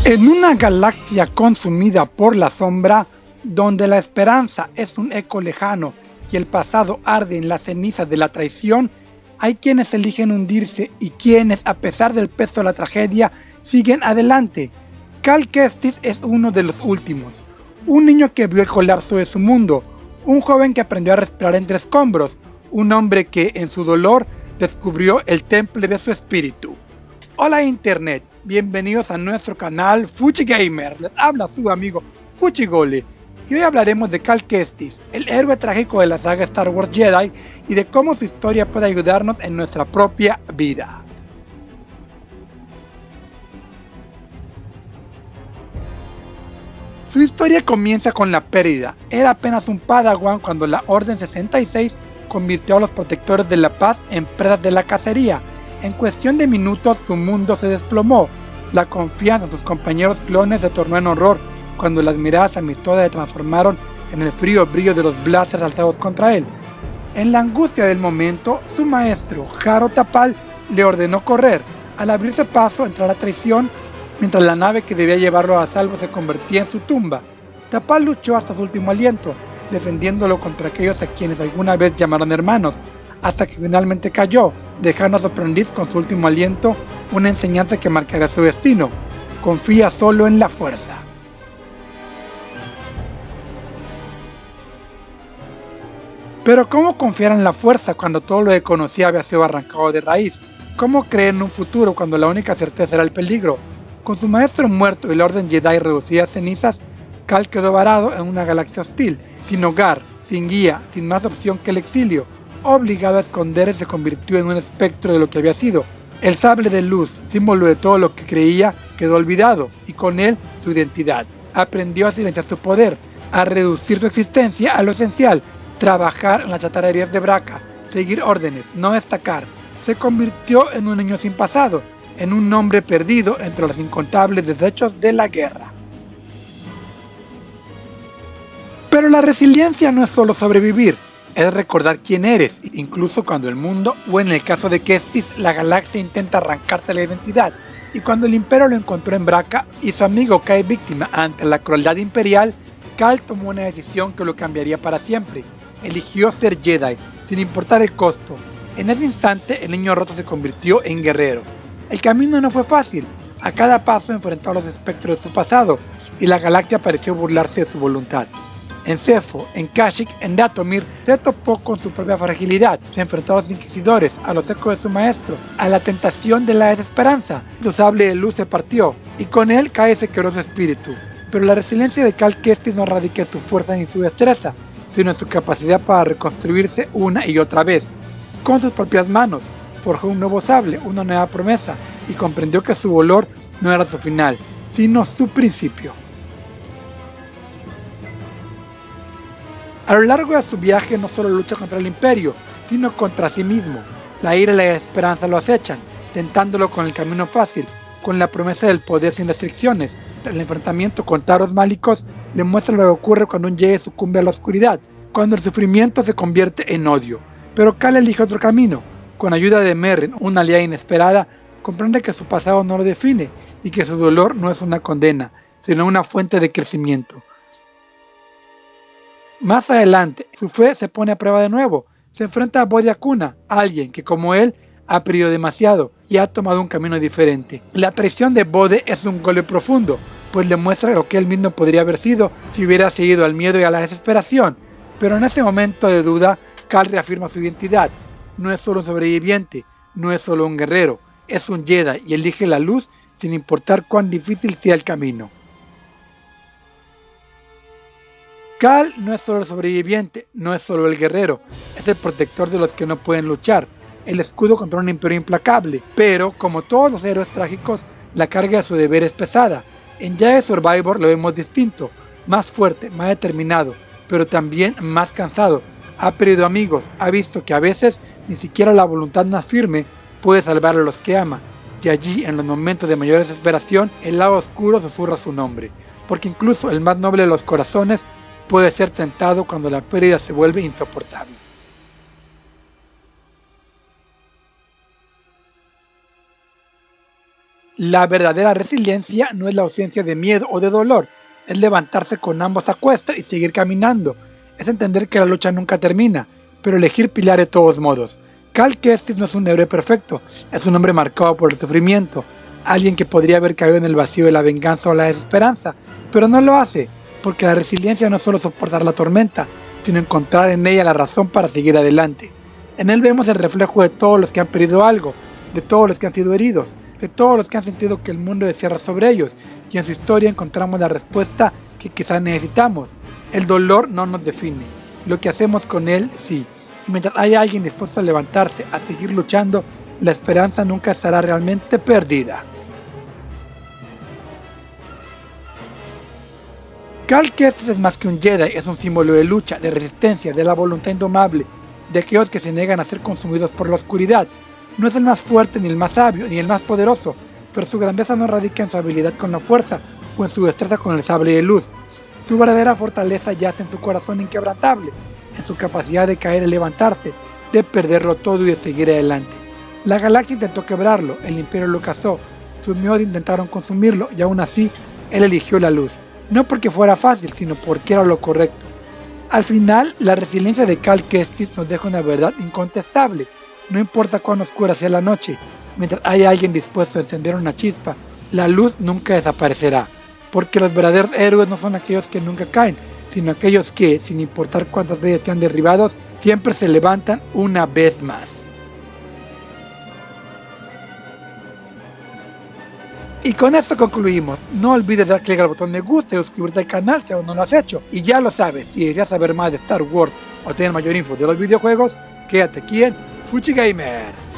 En una galaxia consumida por la sombra, donde la esperanza es un eco lejano y el pasado arde en las cenizas de la traición, hay quienes eligen hundirse y quienes, a pesar del peso de la tragedia, siguen adelante. Cal Kestis es uno de los últimos, un niño que vio el colapso de su mundo, un joven que aprendió a respirar entre escombros, un hombre que, en su dolor, descubrió el temple de su espíritu. Hola Internet, bienvenidos a nuestro canal Fuchi Gamer, les habla su amigo Fuchigole, y hoy hablaremos de Cal Kestis, el héroe trágico de la saga Star Wars Jedi, y de cómo su historia puede ayudarnos en nuestra propia vida. Su historia comienza con la pérdida. Era apenas un Padawan cuando la Orden 66 convirtió a los protectores de la paz en presas de la cacería. En cuestión de minutos su mundo se desplomó. La confianza en sus compañeros clones se tornó en horror cuando las miradas amistosas se transformaron en el frío brillo de los blasters alzados contra él. En la angustia del momento, su maestro, Jaro Tapal, le ordenó correr. Al abrirse paso entró la traición, mientras la nave que debía llevarlo a salvo se convertía en su tumba. Tapal luchó hasta su último aliento, defendiéndolo contra aquellos a quienes alguna vez llamaron hermanos, hasta que finalmente cayó, dejando a su aprendiz con su último aliento una enseñanza que marcará su destino: confía solo en la fuerza. Pero ¿cómo confiar en la fuerza cuando todo lo que conocía había sido arrancado de raíz? ¿Cómo creer en un futuro cuando la única certeza era el peligro? Con su maestro muerto y la Orden Jedi reducida a cenizas, Cal quedó varado en una galaxia hostil, sin hogar, sin guía, sin más opción que el exilio. Obligado a esconderse, se convirtió en un espectro de lo que había sido. El sable de luz, símbolo de todo lo que creía, quedó olvidado, y con él su identidad. Aprendió a silenciar su poder, a reducir su existencia a lo esencial: trabajar en las chatarrerías de Bracca, seguir órdenes, no destacar. Se convirtió en un niño sin pasado, en un hombre perdido entre los incontables desechos de la guerra. Pero la resiliencia no es solo sobrevivir, es recordar quién eres, incluso cuando el mundo, o en el caso de Kestis, la galaxia intenta arrancarte la identidad. Y cuando el Imperio lo encontró en Bracca y su amigo cae víctima ante la crueldad imperial, Cal tomó una decisión que lo cambiaría para siempre. Eligió ser Jedi, sin importar el costo. En ese instante, el niño roto se convirtió en guerrero. El camino no fue fácil. A cada paso enfrentó a los espectros de su pasado, y la galaxia pareció burlarse de su voluntad. En Zeffo, en Kashyyyk, en Dathomir, se topó con su propia fragilidad. Se enfrentó a los inquisidores, a los ecos de su maestro, a la tentación de la desesperanza. Su sable de luz se partió, y con él cae se quebró su espíritu. Pero la resiliencia de Cal Kestis no radica en su fuerza ni su destreza, sino en su capacidad para reconstruirse una y otra vez. Con sus propias manos, forjó un nuevo sable, una nueva promesa, y comprendió que su dolor no era su final, sino su principio. A lo largo de su viaje no solo lucha contra el Imperio, sino contra sí mismo. La ira y la desesperanza lo acechan, tentándolo con el camino fácil, con la promesa del poder sin restricciones. El enfrentamiento con Taros Málicos le muestra lo que ocurre cuando un Jedi sucumbe a la oscuridad, cuando el sufrimiento se convierte en odio. Pero Cal elige otro camino. Con ayuda de Merrin, una aliada inesperada, comprende que su pasado no lo define y que su dolor no es una condena, sino una fuente de crecimiento. Más adelante, su fe se pone a prueba de nuevo. Se enfrenta a Bodhi Akuna, alguien que, como él, ha perdido demasiado y ha tomado un camino diferente. La traición de Bodhi es un golpe profundo, pues le muestra lo que él mismo podría haber sido si hubiera seguido al miedo y a la desesperación. Pero en ese momento de duda, Cal reafirma su identidad. No es solo un sobreviviente, no es solo un guerrero, es un Jedi y elige la luz sin importar cuán difícil sea el camino. Cal no es solo el sobreviviente, no es solo el guerrero, es el protector de los que no pueden luchar, el escudo contra un imperio implacable. Pero, como todos los héroes trágicos, la carga de su deber es pesada. En Jedi Survivor lo vemos distinto, más fuerte, más determinado, pero también más cansado. Ha perdido amigos, ha visto que a veces ni siquiera la voluntad más firme puede salvar a los que ama, y allí, en los momentos de mayor desesperación, el lado oscuro susurra su nombre, porque incluso el más noble de los corazones puede ser tentado cuando la pérdida se vuelve insoportable. La verdadera resiliencia no es la ausencia de miedo o de dolor, es levantarse con ambos a cuestas y seguir caminando. Es entender que la lucha nunca termina, pero elegir pelear de todos modos. Cal Kestis no es un héroe perfecto, es un hombre marcado por el sufrimiento, alguien que podría haber caído en el vacío de la venganza o la desesperanza, pero no lo hace, porque la resiliencia no es solo soportar la tormenta, sino encontrar en ella la razón para seguir adelante. En él vemos el reflejo de todos los que han perdido algo, de todos los que han sido heridos, de todos los que han sentido que el mundo descierra sobre ellos, y en su historia encontramos la respuesta que quizás necesitamos. El dolor no nos define, lo que hacemos con él sí, y mientras haya alguien dispuesto a levantarse, a seguir luchando, la esperanza nunca estará realmente perdida. Cal Kestis es más que un Jedi, es un símbolo de lucha, de resistencia, de la voluntad indomable, de aquellos que se niegan a ser consumidos por la oscuridad. No es el más fuerte, ni el más sabio, ni el más poderoso, pero su grandeza no radica en su habilidad con la fuerza o en su destreza con el sable de luz. Su verdadera fortaleza yace en su corazón inquebrantable, en su capacidad de caer y levantarse, de perderlo todo y de seguir adelante. La galaxia intentó quebrarlo, el imperio lo cazó, sus miedos intentaron consumirlo y aún así, él eligió la luz. No porque fuera fácil, sino porque era lo correcto. Al final, la resiliencia de Cal Kestis nos deja una verdad incontestable. No importa cuán oscura sea la noche, mientras haya alguien dispuesto a encender una chispa, la luz nunca desaparecerá. Porque los verdaderos héroes no son aquellos que nunca caen, sino aquellos que, sin importar cuántas veces sean derribados, siempre se levantan una vez más. Y con esto concluimos. No olvides dar clic al botón de gusta y suscribirte al canal si aún no lo has hecho. Y ya lo sabes, si deseas saber más de Star Wars o tener mayor info de los videojuegos, quédate aquí en Fuchi Gamer.